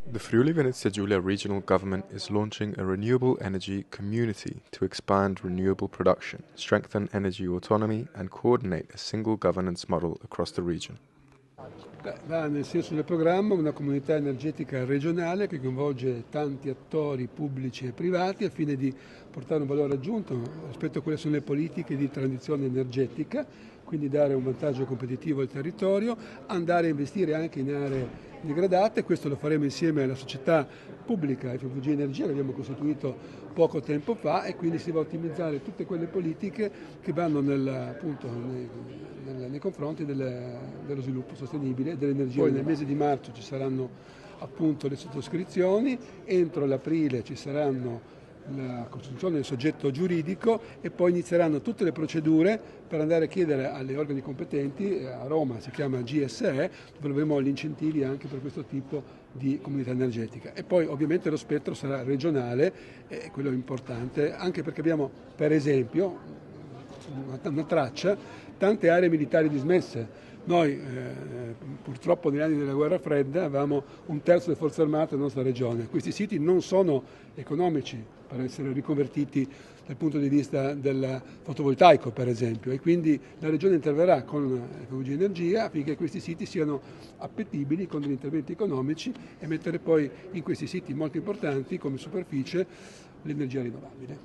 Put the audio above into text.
The Friuli-Venezia Giulia regional government is launching a renewable energy community to expand renewable production, strengthen energy autonomy, and coordinate a single governance model across the region. Va nel senso del programma una comunità energetica regionale che coinvolge tanti attori pubblici e privati al fine di portare un valore aggiunto rispetto a quelle sono le politiche di transizione energetica, quindi dare un vantaggio competitivo al territorio, andare a investire anche in aree degradate, questo lo faremo insieme alla società pubblica FVG Energia che abbiamo costituito poco tempo fa e quindi si va a ottimizzare tutte quelle politiche che vanno nei confronti dello sviluppo sostenibile dell'energia. Poi nel mese di marzo ci saranno appunto le sottoscrizioni, entro l'aprile ci saranno la costituzione del soggetto giuridico e poi inizieranno tutte le procedure per andare a chiedere agli organi competenti, a Roma si chiama GSE, dove avremo gli incentivi anche per questo tipo di comunità energetica. E poi ovviamente lo spettro sarà regionale, quello è importante, anche perché abbiamo per esempio una traccia, tante aree militari dismesse. Noi purtroppo negli anni della guerra fredda avevamo un terzo delle forze armate della nostra regione. Questi siti non sono economici per essere riconvertiti dal punto di vista del fotovoltaico per esempio e quindi la regione interverrà con FVG Energia affinché questi siti siano appetibili con degli interventi economici e mettere poi in questi siti molto importanti come superficie l'energia rinnovabile.